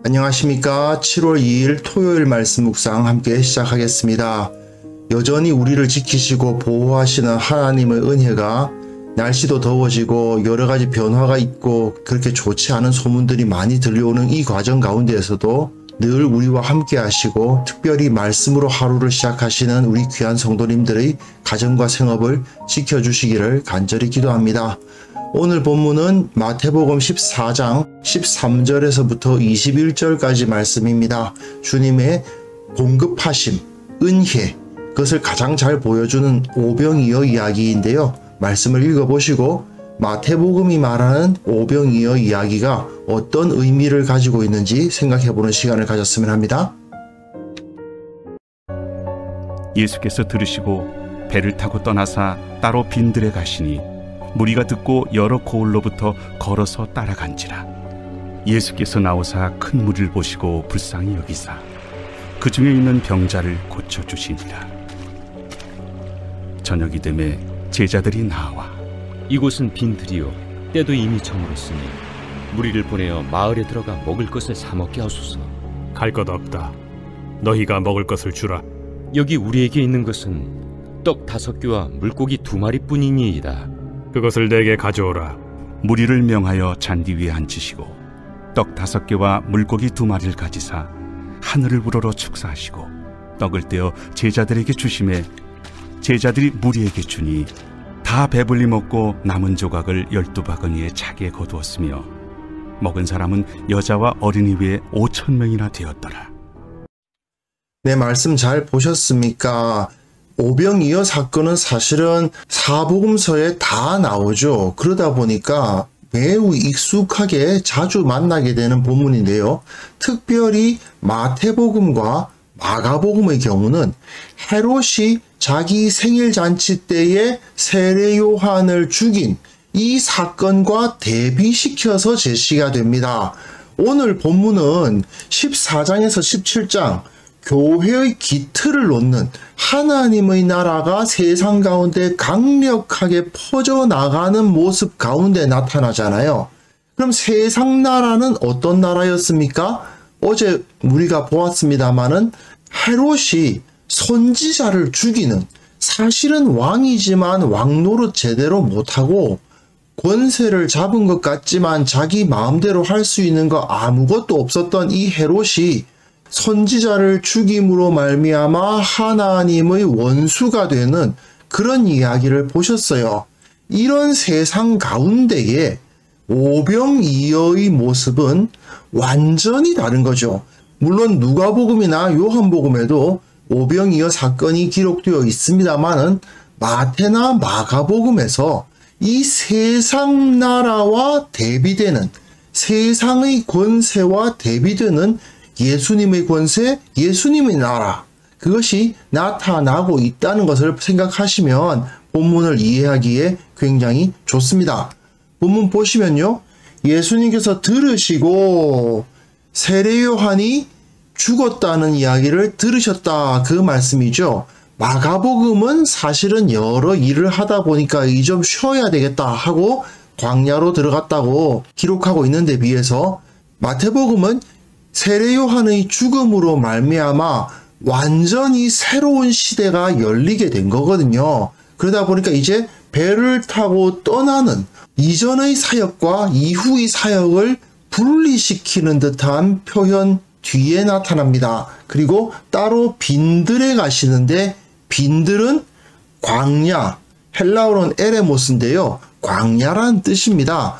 안녕하십니까. 7월 2일 토요일 말씀 묵상 함께 시작하겠습니다. 여전히 우리를 지키시고 보호하시는 하나님의 은혜가 날씨도 더워지고 여러가지 변화가 있고 그렇게 좋지 않은 소문들이 많이 들려오는 이 과정 가운데에서도 늘 우리와 함께 하시고 특별히 말씀으로 하루를 시작하시는 우리 귀한 성도님들의 가정과 생업을 지켜주시기를 간절히 기도합니다. 오늘 본문은 마태복음 14장 13절에서부터 21절까지 말씀입니다. 주님의 공급하심, 은혜, 그것을 가장 잘 보여주는 오병이어 이야기인데요. 말씀을 읽어보시고 마태복음이 말하는 오병이어 이야기가 어떤 의미를 가지고 있는지 생각해보는 시간을 가졌으면 합니다. 예수께서 들으시고 배를 타고 떠나사 따로 빈들에 가시니 무리가 듣고 여러 고을로부터 걸어서 따라간지라. 예수께서 나오사 큰 무리를 보시고 불쌍히 여기사 그 중에 있는 병자를 고쳐주시니라. 저녁이 되매 제자들이 나와 이곳은 빈들이요 때도 이미 저물었으니 무리를 보내어 마을에 들어가 먹을 것을 사 먹게 하소서. 갈 것 없다. 너희가 먹을 것을 주라. 여기 우리에게 있는 것은 떡 5개와 물고기 2마리뿐이니이다. 그것을 내게 가져오라. 무리를 명하여 잔디 위에 앉히시고 떡 5개와 물고기 2마리를 가지사 하늘을 우러러 축사하시고 떡을 떼어 제자들에게 주시매 제자들이 무리에게 주니 다 배불리 먹고 남은 조각을 12바구니에 차게 거두었으며 먹은 사람은 여자와 어린이 외에 5,000명이나 되었더라. 네, 말씀 잘 보셨습니까? 오병이어 사건은 사실은 사복음서에 다 나오죠. 그러다 보니까 매우 익숙하게 자주 만나게 되는 본문인데요. 특별히 마태복음과 마가복음의 경우는 헤롯이 자기 생일잔치 때에 세례 요한을 죽인 이 사건과 대비시켜서 제시가 됩니다. 오늘 본문은 14장에서 17장 교회의 기틀을 놓는 하나님의 나라가 세상 가운데 강력하게 퍼져나가는 모습 가운데 나타나잖아요. 그럼 세상 나라는 어떤 나라였습니까? 어제 우리가 보았습니다마는 헤롯이 선지자를 죽이는, 사실은 왕이지만 왕노릇 제대로 못하고 권세를 잡은 것 같지만 자기 마음대로 할 수 있는 거 아무것도 없었던 이 헤롯이 선지자를 죽임으로 말미암아 하나님의 원수가 되는 그런 이야기를 보셨어요. 이런 세상 가운데에 오병이어의 모습은 완전히 다른 거죠. 물론 누가복음이나 요한복음에도 오병이어 사건이 기록되어 있습니다만은 마태나 마가복음에서 이 세상 나라와 대비되는, 세상의 권세와 대비되는 예수님의 권세, 예수님의 나라, 그것이 나타나고 있다는 것을 생각하시면 본문을 이해하기에 굉장히 좋습니다. 본문 보시면요, 예수님께서 들으시고 세례 요한이 죽었다는 이야기를 들으셨다, 그 말씀이죠. 마가복음은 사실은 여러 일을 하다 보니까 이 좀 쉬어야 되겠다 하고 광야로 들어갔다고 기록하고 있는데 비해서 마태복음은 세례 요한의 죽음으로 말미암아 완전히 새로운 시대가 열리게 된 거거든요. 그러다 보니까 이제 배를 타고 떠나는 이전의 사역과 이후의 사역을 분리시키는 듯한 표현 뒤에 나타납니다. 그리고 따로 빈들에 가시는데, 빈들은 광야, 헬라어로는 에레모스인데요. 광야란 뜻입니다.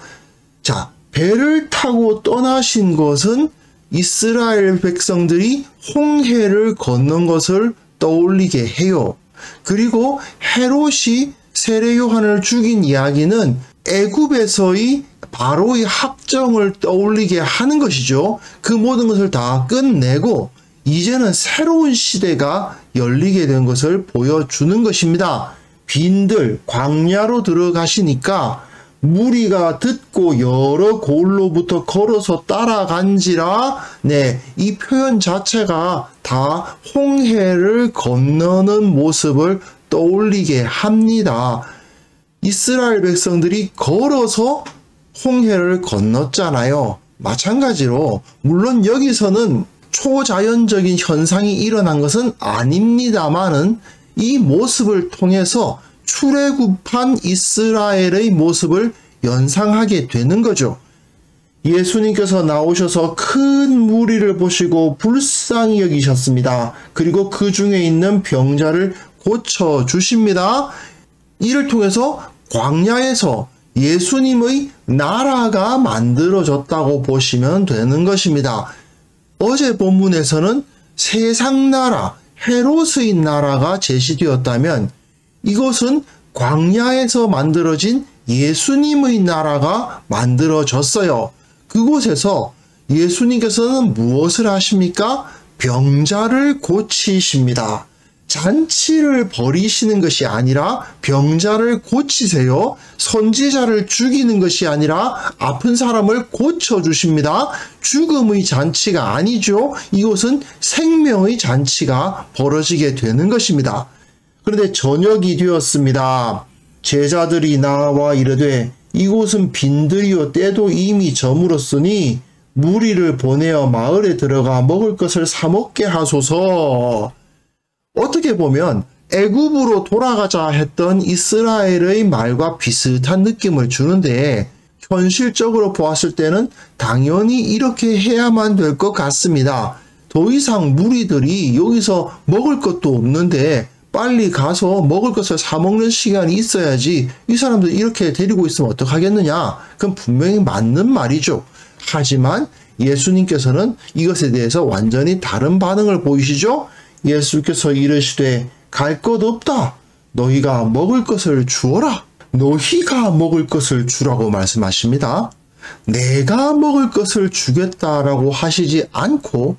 자, 배를 타고 떠나신 것은 이스라엘 백성들이 홍해를 건넌 것을 떠올리게 해요. 그리고 헤롯이 세례 요한을 죽인 이야기는 애굽에서의 바로의 학정을 떠올리게 하는 것이죠. 그 모든 것을 다 끝내고 이제는 새로운 시대가 열리게 된 것을 보여주는 것입니다. 빈들, 광야로 들어가시니까 무리가 듣고 여러 고을로부터 걸어서 따라간지라, 네, 이 표현 자체가 다 홍해를 건너는 모습을 떠올리게 합니다. 이스라엘 백성들이 걸어서 홍해를 건넜잖아요. 마찬가지로 물론 여기서는 초자연적인 현상이 일어난 것은 아닙니다만은 이 모습을 통해서 출애굽한 이스라엘의 모습을 연상하게 되는 거죠. 예수님께서 나오셔서 큰 무리를 보시고 불쌍히 여기셨습니다. 그리고 그 중에 있는 병자를 고쳐주십니다. 이를 통해서 광야에서 예수님의 나라가 만들어졌다고 보시면 되는 것입니다. 어제 본문에서는 세상 나라, 헤롯의 나라가 제시되었다면 이것은 광야에서 만들어진 예수님의 나라가 만들어졌어요. 그곳에서 예수님께서는 무엇을 하십니까? 병자를 고치십니다. 잔치를 벌이시는 것이 아니라 병자를 고치세요. 선지자를 죽이는 것이 아니라 아픈 사람을 고쳐주십니다. 죽음의 잔치가 아니죠. 이곳은 생명의 잔치가 벌어지게 되는 것입니다. 그런데 저녁이 되었습니다. 제자들이 나와 이르되 이곳은 빈들이요 때도 이미 저물었으니 무리를 보내어 마을에 들어가 먹을 것을 사 먹게 하소서. 어떻게 보면 애굽으로 돌아가자 했던 이스라엘의 말과 비슷한 느낌을 주는데 현실적으로 보았을 때는 당연히 이렇게 해야만 될 것 같습니다. 더 이상 무리들이 여기서 먹을 것도 없는데 빨리 가서 먹을 것을 사 먹는 시간이 있어야지 이 사람들 이렇게 데리고 있으면 어떡하겠느냐? 그건 분명히 맞는 말이죠. 하지만 예수님께서는 이것에 대해서 완전히 다른 반응을 보이시죠? 예수께서 이르시되 갈 것 없다. 너희가 먹을 것을 주어라. 너희가 먹을 것을 주라고 말씀하십니다. 내가 먹을 것을 주겠다라고 하시지 않고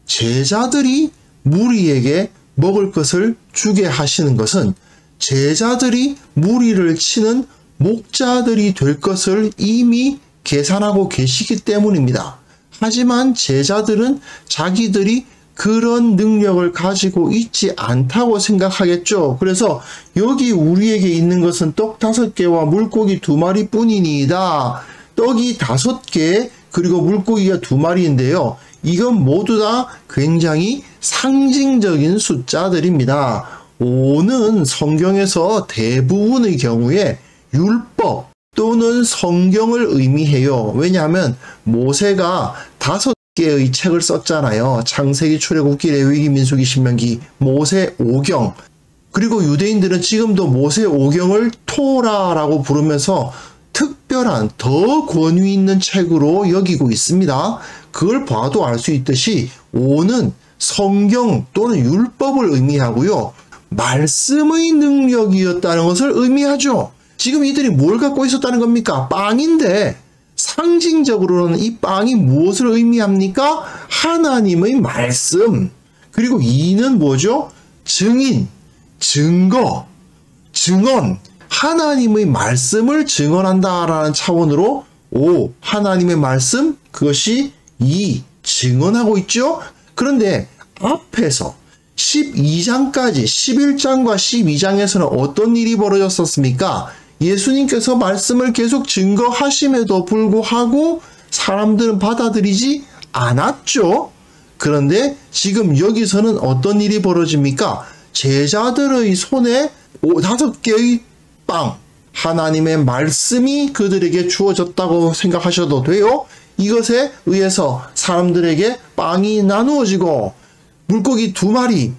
제자들이 무리에게 먹을 것을 주게 하시는 것은 제자들이 무리를 치는 목자들이 될 것을 이미 계산하고 계시기 때문입니다. 하지만 제자들은 자기들이 그런 능력을 가지고 있지 않다고 생각하겠죠. 그래서 여기 우리에게 있는 것은 떡 5개와 물고기 2마리 뿐이니이다. 떡이 5개 그리고 물고기가 2마리인데요. 이건 모두 다 굉장히 상징적인 숫자들입니다. 5는 성경에서 대부분의 경우에 율법 또는 성경을 의미해요. 왜냐하면 모세가 5개의 책을 썼잖아요. 창세기, 출애굽기, 레위기, 민수기, 신명기, 모세 5경. 그리고 유대인들은 지금도 모세 5경을 토라라고 부르면서 특별한 더 권위 있는 책으로 여기고 있습니다. 그걸 봐도 알 수 있듯이 5는 성경 또는 율법을 의미하고요. 말씀의 능력이었다는 것을 의미하죠. 지금 이들이 뭘 갖고 있었다는 겁니까? 빵인데 상징적으로는 이 빵이 무엇을 의미합니까? 하나님의 말씀. 그리고 2는 뭐죠? 증인, 증거, 증언. 하나님의 말씀을 증언한다라는 차원으로 5, 하나님의 말씀, 그것이 2, 증언하고 있죠? 그런데 앞에서 12장까지 11장과 12장에서는 어떤 일이 벌어졌었습니까? 예수님께서 말씀을 계속 증거하심에도 불구하고 사람들은 받아들이지 않았죠. 그런데 지금 여기서는 어떤 일이 벌어집니까? 제자들의 손에 5개의 빵, 하나님의 말씀이 그들에게 주어졌다고 생각하셔도 돼요. 이것에 의해서 사람들에게 빵이 나누어지고 물고기 2마리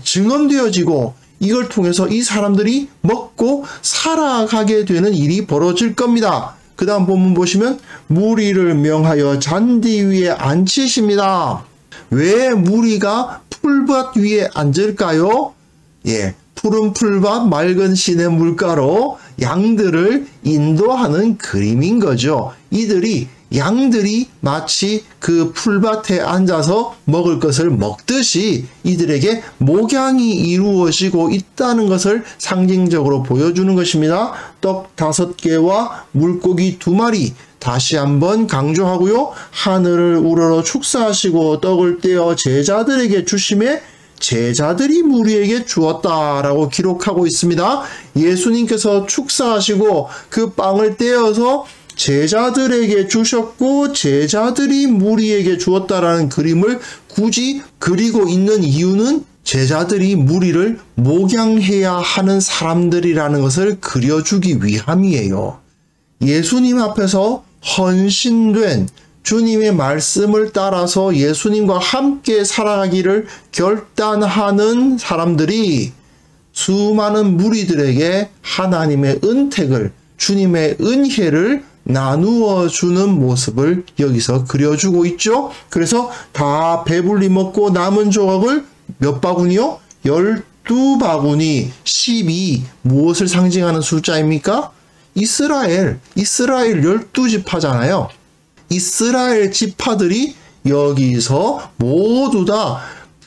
증언되어지고 이걸 통해서 이 사람들이 먹고 살아가게 되는 일이 벌어질 겁니다. 그 다음 본문 보시면 무리를 명하여 잔디 위에 앉히십니다. 왜 무리가 풀밭 위에 앉을까요? 푸른 풀밭 맑은 시내 물가로 양들을 인도하는 그림인 거죠. 양들이 마치 그 풀밭에 앉아서 먹을 것을 먹듯이 이들에게 목양이 이루어지고 있다는 것을 상징적으로 보여주는 것입니다. 떡 5개와 물고기 2마리. 다시 한번 강조하고요. 하늘을 우러러 축사하시고 떡을 떼어 제자들에게 주심에 제자들이 무리에게 주었다라고 기록하고 있습니다. 예수님께서 축사하시고 그 빵을 떼어서 제자들에게 주셨고 제자들이 무리에게 주었다라는 그림을 굳이 그리고 있는 이유는 제자들이 무리를 목양해야 하는 사람들이라는 것을 그려주기 위함이에요. 예수님 앞에서 헌신된 주님의 말씀을 따라서 예수님과 함께 살아가기를 결단하는 사람들이 수많은 무리들에게 하나님의 은택을, 주님의 은혜를 나누어 주는 모습을 여기서 그려주고 있죠. 그래서 다 배불리 먹고 남은 조각을 몇 바구니요? 12바구니. 12 무엇을 상징하는 숫자입니까? 이스라엘 12지파잖아요. 이스라엘 지파들이 여기서 모두 다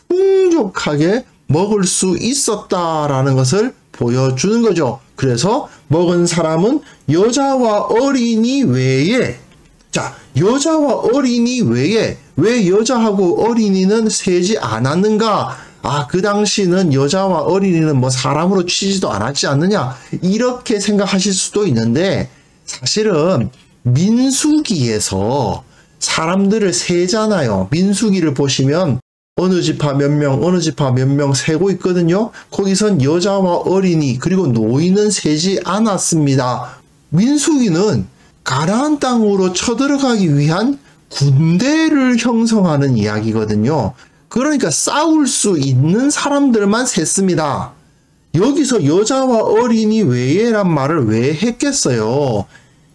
풍족하게 먹을 수 있었다라는 것을 보여주는 거죠. 그래서 먹은 사람은 여자와 어린이 외에, 자, 여자와 어린이 외에 왜 여자하고 어린이는 세지 않았는가? 아, 그 당시는 여자와 어린이는 뭐 사람으로 치지도 않았지 않느냐? 이렇게 생각하실 수도 있는데 사실은 민수기에서 사람들을 세잖아요. 민수기를 보시면 어느 지파 몇 명, 어느 지파 몇 명 세고 있거든요. 거기선 여자와 어린이 그리고 노인은 세지 않았습니다. 민수기는 가나안 땅으로 쳐들어가기 위한 군대를 형성하는 이야기거든요. 그러니까 싸울 수 있는 사람들만 셌습니다. 여기서 여자와 어린이 외에란 말을 왜 했겠어요?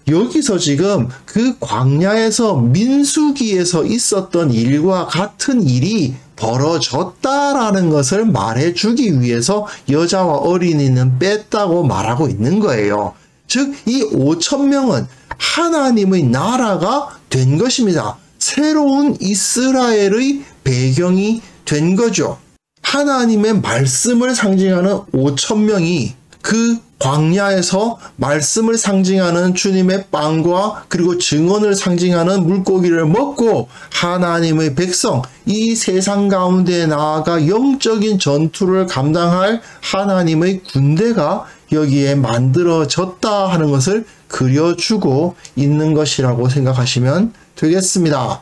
여기서 지금 그 광야에서 민수기에서 있었던 일과 같은 일이 벌어졌다라는 것을 말해주기 위해서 여자와 어린이는 뺐다고 말하고 있는 거예요. 즉, 이 5,000명은 하나님의 나라가 된 것입니다. 새로운 이스라엘의 배경이 된 거죠. 하나님의 말씀을 상징하는 5,000명이 그 광야에서 말씀을 상징하는 주님의 빵과 그리고 증언을 상징하는 물고기를 먹고 하나님의 백성, 이 세상 가운데 나아가 영적인 전투를 감당할 하나님의 군대가 여기에 만들어졌다 하는 것을 그려주고 있는 것이라고 생각하시면 되겠습니다.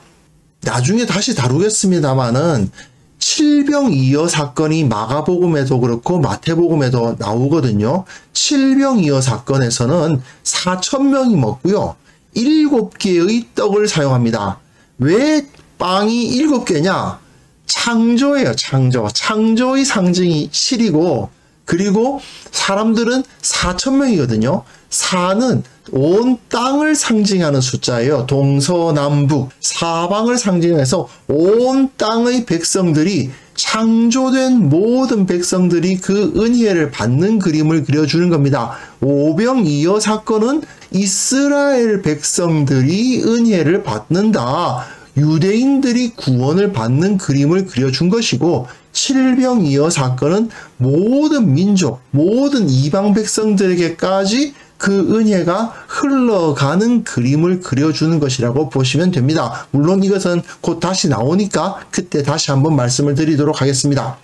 나중에 다시 다루겠습니다만은 칠병이어 사건이 마가복음에도 그렇고 마태복음에도 나오거든요. 칠병이어 사건에서는 4,000명이 먹고요. 7개의 떡을 사용합니다. 왜 빵이 7개냐? 창조예요. 창조의 상징이 실이고, 그리고 사람들은 4,000명이거든요. 4는 온 땅을 상징하는 숫자예요. 동서남북 사방을 상징해서 온 땅의 백성들이, 창조된 모든 백성들이 그 은혜를 받는 그림을 그려주는 겁니다. 오병이어 사건은 이스라엘 백성들이 은혜를 받는다, 유대인들이 구원을 받는 그림을 그려준 것이고, 칠병이어 사건은 모든 민족, 모든 이방 백성들에게까지 그 은혜가 흘러가는 그림을 그려주는 것이라고 보시면 됩니다. 물론 이것은 곧 다시 나오니까 그때 다시 한번 말씀을 드리도록 하겠습니다.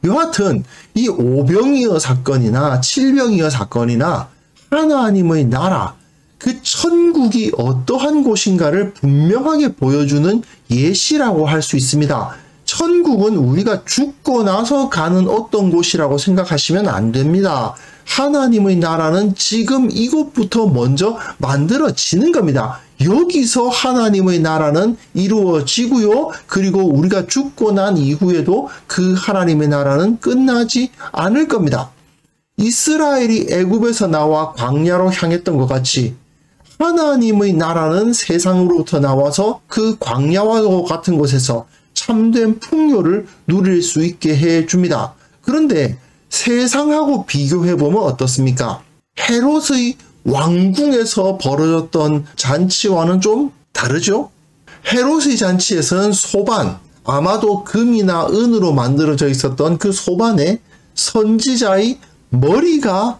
여하튼 이 오병이어 사건이나 칠병이어 사건이나 하나님의 나라, 그 천국이 어떠한 곳인가를 분명하게 보여주는 예시라고 할 수 있습니다. 천국은 우리가 죽고 나서 가는 어떤 곳이라고 생각하시면 안 됩니다. 하나님의 나라는 지금 이곳부터 먼저 만들어지는 겁니다. 여기서 하나님의 나라는 이루어지고요. 그리고 우리가 죽고 난 이후에도 그 하나님의 나라는 끝나지 않을 겁니다. 이스라엘이 애굽에서 나와 광야로 향했던 것 같이 하나님의 나라는 세상으로부터 나와서 그 광야와 같은 곳에서 참된 풍요를 누릴 수 있게 해줍니다. 그런데 세상하고 비교해보면 어떻습니까? 헤롯의 왕궁에서 벌어졌던 잔치와는 좀 다르죠? 헤롯의 잔치에서는 소반, 아마도 금이나 은으로 만들어져 있었던 그 소반에 선지자의 머리가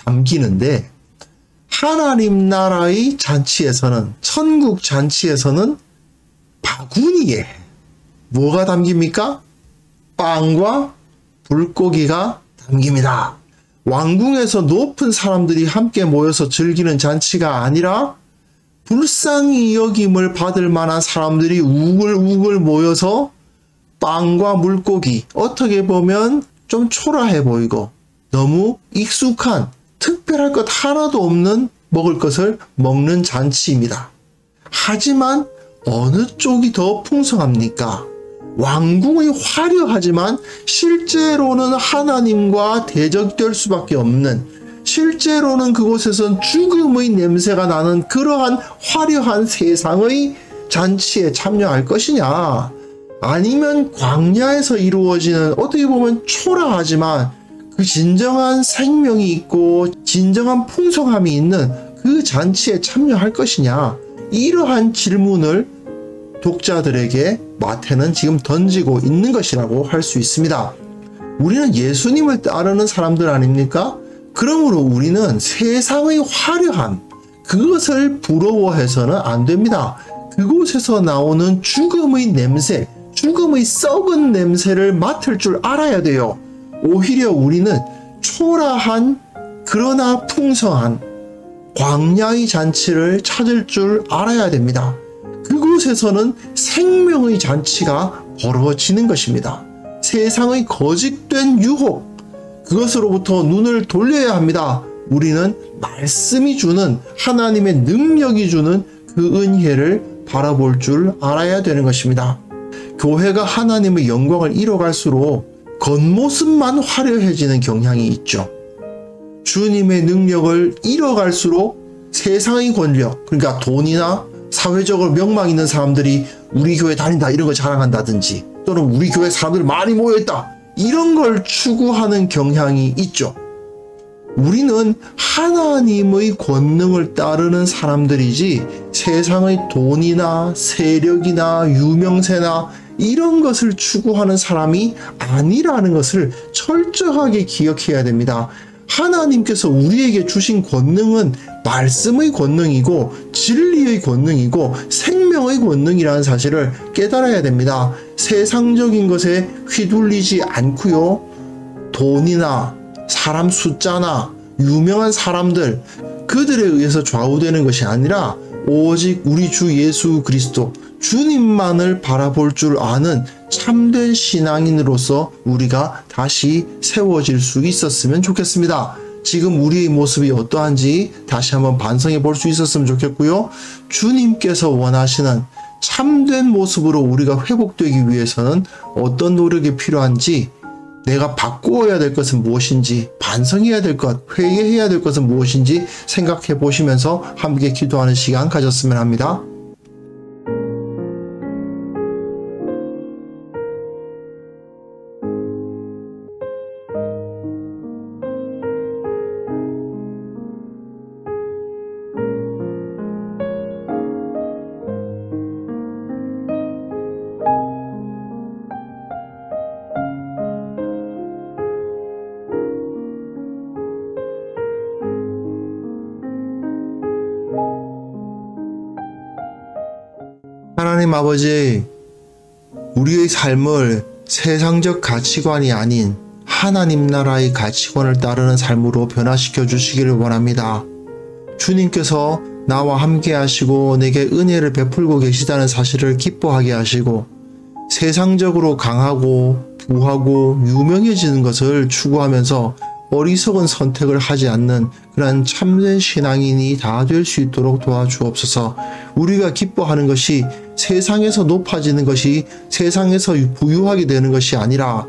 담기는데, 하나님 나라의 잔치에서는, 천국 잔치에서는 바구니에 뭐가 담깁니까? 빵과 불고기가 담깁니다. 왕궁에서 높은 사람들이 함께 모여서 즐기는 잔치가 아니라 불쌍히 여김을 받을 만한 사람들이 우글우글 모여서 빵과 물고기, 어떻게 보면 좀 초라해 보이고 너무 익숙한 특별할 것 하나도 없는 먹을 것을 먹는 잔치입니다. 하지만 어느 쪽이 더 풍성합니까? 왕궁이 화려하지만 실제로는 하나님과 대적될 수밖에 없는, 실제로는 그곳에선 죽음의 냄새가 나는 그러한 화려한 세상의 잔치에 참여할 것이냐, 아니면 광야에서 이루어지는 어떻게 보면 초라하지만 그 진정한 생명이 있고 진정한 풍성함이 있는 그 잔치에 참여할 것이냐, 이러한 질문을 독자들에게 마태는 지금 던지고 있는 것이라고 할 수 있습니다. 우리는 예수님을 따르는 사람들 아닙니까? 그러므로 우리는 세상의 화려함, 그것을 부러워해서는 안 됩니다. 그곳에서 나오는 죽음의 냄새, 죽음의 썩은 냄새를 맡을 줄 알아야 돼요. 오히려 우리는 초라한 그러나 풍성한 광야의 잔치를 찾을 줄 알아야 됩니다. 그곳에서는 생명의 잔치가 벌어지는 것입니다. 세상의 거짓된 유혹, 그것으로부터 눈을 돌려야 합니다. 우리는 말씀이 주는, 하나님의 능력이 주는 그 은혜를 바라볼 줄 알아야 되는 것입니다. 교회가 하나님의 영광을 잃어갈수록 겉모습만 화려해지는 경향이 있죠. 주님의 능력을 잃어갈수록 세상의 권력, 그러니까 돈이나 사회적으로 명망 있는 사람들이 우리 교회 다닌다 이런 거 자랑한다든지, 또는 우리 교회 사람들 많이 모여있다 이런 걸 추구하는 경향이 있죠. 우리는 하나님의 권능을 따르는 사람들이지 세상의 돈이나 세력이나 유명세나 이런 것을 추구하는 사람이 아니라는 것을 철저하게 기억해야 됩니다. 하나님께서 우리에게 주신 권능은 말씀의 권능이고 진리의 권능이고 생명의 권능이라는 사실을 깨달아야 됩니다. 세상적인 것에 휘둘리지 않고요. 돈이나 사람 숫자나 유명한 사람들, 그들에 의해서 좌우되는 것이 아니라 오직 우리 주 예수 그리스도 주님만을 바라볼 줄 아는 참된 신앙인으로서 우리가 다시 세워질 수 있었으면 좋겠습니다. 지금 우리의 모습이 어떠한지 다시 한번 반성해 볼 수 있었으면 좋겠고요. 주님께서 원하시는 참된 모습으로 우리가 회복되기 위해서는 어떤 노력이 필요한지, 내가 바꾸어야 될 것은 무엇인지, 반성해야 될 것, 회개해야 될 것은 무엇인지 생각해 보시면서 함께 기도하는 시간 가졌으면 합니다. 하나님 아버지, 우리의 삶을 세상적 가치관이 아닌 하나님 나라의 가치관을 따르는 삶으로 변화시켜 주시기를 원합니다. 주님께서 나와 함께 하시고 내게 은혜를 베풀고 계시다는 사실을 기뻐하게 하시고, 세상적으로 강하고 부하고 유명해지는 것을 추구하면서 어리석은 선택을 하지 않는 그런 참된 신앙인이 다 될 수 있도록 도와주옵소서. 우리가 기뻐하는 것이 세상에서 높아지는 것이, 세상에서 부유하게 되는 것이 아니라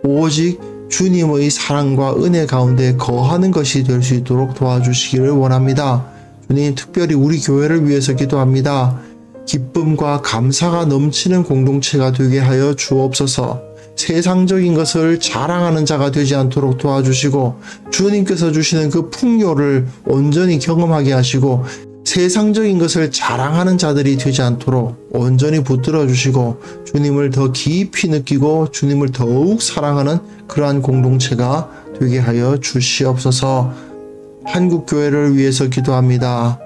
오직 주님의 사랑과 은혜 가운데 거하는 것이 될 수 있도록 도와주시기를 원합니다. 주님, 특별히 우리 교회를 위해서 기도합니다. 기쁨과 감사가 넘치는 공동체가 되게 하여 주옵소서. 세상적인 것을 자랑하는 자가 되지 않도록 도와주시고, 주님께서 주시는 그 풍요를 온전히 경험하게 하시고, 세상적인 것을 자랑하는 자들이 되지 않도록 온전히 붙들어 주시고, 주님을 더 깊이 느끼고 주님을 더욱 사랑하는 그러한 공동체가 되게 하여 주시옵소서. 한국교회를 위해서 기도합니다.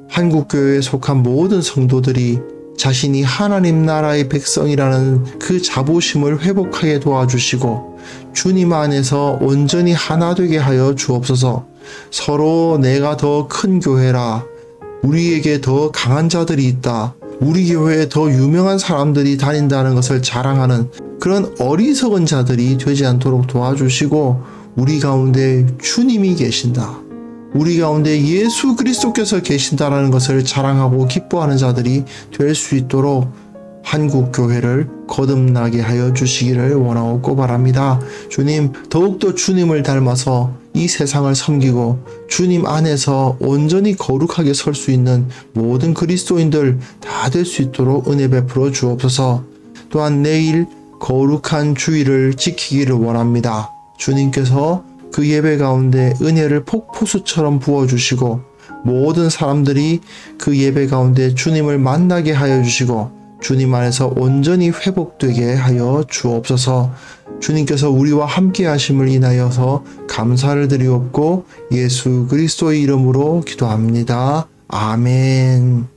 한국교회에 속한 모든 성도들이 자신이 하나님 나라의 백성이라는 그 자부심을 회복하게 도와주시고, 주님 안에서 온전히 하나 되게 하여 주옵소서. 서로 내가 더 큰 교회라, 우리에게 더 강한 자들이 있다. 우리 교회에 더 유명한 사람들이 다닌다는 것을 자랑하는 그런 어리석은 자들이 되지 않도록 도와주시고, 우리 가운데 주님이 계신다. 우리 가운데 예수 그리스도께서 계신다라는 것을 자랑하고 기뻐하는 자들이 될 수 있도록 한국 교회를 거듭나게 하여 주시기를 원하고 바랍니다. 주님, 더욱더 주님을 닮아서 이 세상을 섬기고 주님 안에서 온전히 거룩하게 설 수 있는 모든 그리스도인들 다 될 수 있도록 은혜 베풀어 주옵소서. 또한 내일 거룩한 주일을 지키기를 원합니다. 주님께서 그 예배 가운데 은혜를 폭포수처럼 부어주시고 모든 사람들이 그 예배 가운데 주님을 만나게 하여 주시고 주님 안에서 온전히 회복되게 하여 주옵소서. 주님께서 우리와 함께 하심을 인하여서 감사를 드리옵고 예수 그리스도의 이름으로 기도합니다. 아멘.